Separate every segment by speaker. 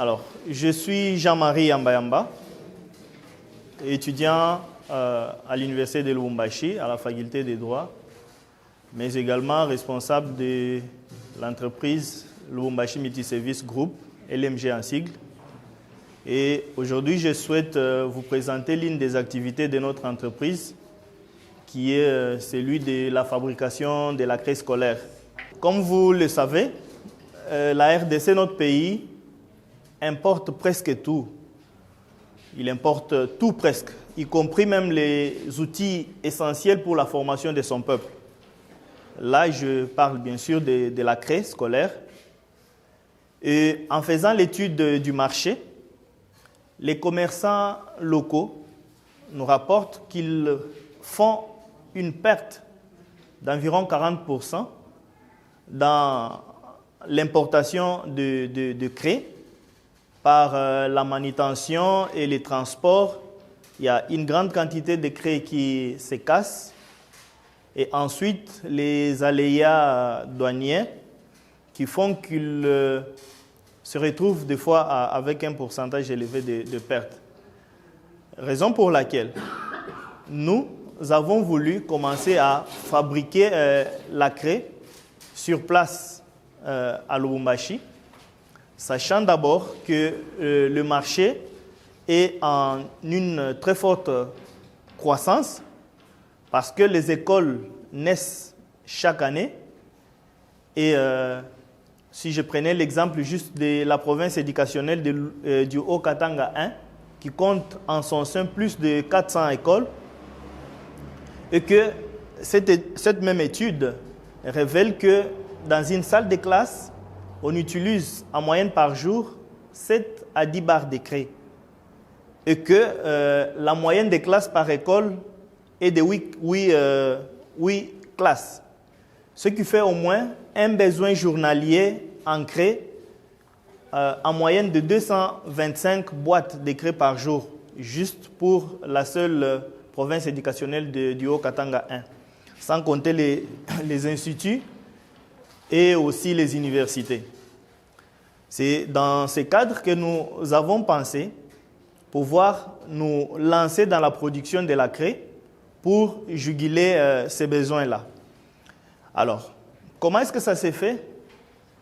Speaker 1: Alors, je suis Jean-Marie Ambayamba, étudiant à l'Université de Lubumbashi, à la faculté des droits, mais également responsable de l'entreprise Lubumbashi Multiservice Group, LMG en sigle. Et aujourd'hui, je souhaite vous présenter l'une des activités de notre entreprise, qui est celui de la fabrication de la craie scolaire. Comme vous le savez, la RDC, notre pays, importe presque tout. Il importe tout presque, y compris même les outils essentiels pour la formation de son peuple. Là, je parle bien sûr de la craie scolaire. Et en faisant l'étude du marché, les commerçants locaux nous rapportent qu'ils font une perte d'environ 40% dans l'importation de craie par la manutention et les transports. Il y a une grande quantité de craie qui se casse. Et ensuite, les aléas douaniers qui font qu'ils se retrouvent des fois avec un pourcentage élevé de pertes. Raison pour laquelle nous avons voulu commencer à fabriquer la craie sur place à Lubumbashi, sachant d'abord que le marché est en une très forte croissance parce que les écoles naissent chaque année. Et si je prenais l'exemple juste de la province éducationnelle du Haut-Katanga 1, qui compte en son sein plus de 400 écoles, et que cette même étude révèle que dans une salle de classe, on utilise en moyenne par jour 7 à 10 barres de craie. Et que la moyenne des classes par école est de 8 classes. Ce qui fait au moins un besoin journalier en craie en moyenne de 225 boîtes de craie par jour, juste pour la seule province éducationnelle du Haut-Katanga 1, sans compter les instituts et aussi les universités. C'est dans ce cadre que nous avons pensé pouvoir nous lancer dans la production de la craie pour juguler ces besoins-là. Alors, comment est-ce que ça s'est fait?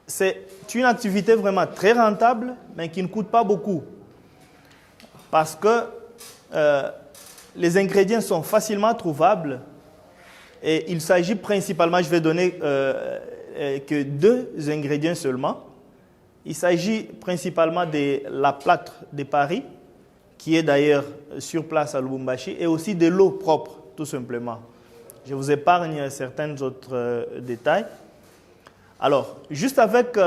Speaker 1: C'est une activité vraiment très rentable, mais qui ne coûte pas beaucoup. Parce que les ingrédients sont facilement trouvables et il s'agit principalement, je vais donner que 2 ingrédients seulement. Il s'agit principalement de la plâtre de Paris, qui est d'ailleurs sur place à Lubumbashi, et aussi de l'eau propre, tout simplement. Je vous épargne certains autres détails. Alors, juste avec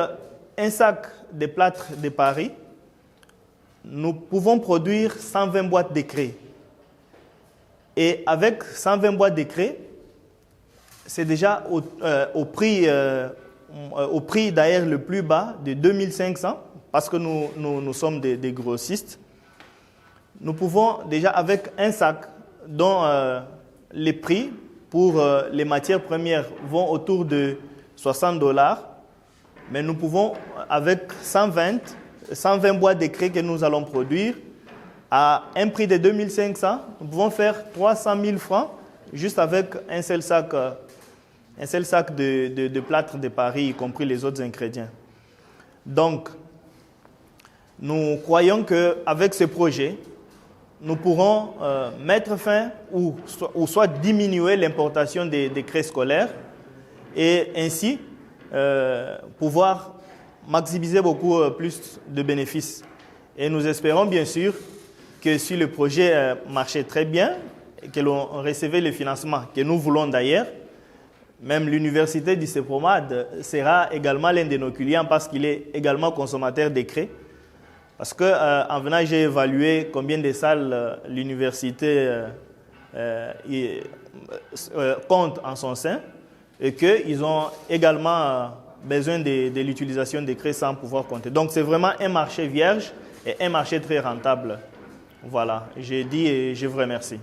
Speaker 1: un sac de plâtre de Paris, nous pouvons produire 120 boîtes de craie. Et avec 120 boîtes de craie, c'est déjà au prix d'ailleurs le plus bas de 2500, parce que nous sommes des grossistes. Nous pouvons déjà avec un sac dont les prix pour les matières premières vont autour de $60, mais nous pouvons avec 120 boîtes de craie que nous allons produire à un prix de 2500, nous pouvons faire 300 000 francs juste avec un seul sac de plâtre de Paris, y compris les autres ingrédients. Donc, nous croyons qu'avec ce projet, nous pourrons mettre fin ou soit diminuer l'importation des craies scolaires et ainsi pouvoir maximiser beaucoup plus de bénéfices. Et nous espérons bien sûr que si le projet marchait très bien et que l'on recevait le financement que nous voulons d'ailleurs, même l'université du CEPROMAD sera également l'un de nos clients parce qu'il est également consommateur de craie. Parce qu'en venant, j'ai évalué combien de salles l'université compte en son sein et qu'ils ont également besoin de l'utilisation des craie sans pouvoir compter. Donc c'est vraiment un marché vierge et un marché très rentable. Voilà, j'ai dit et je vous remercie.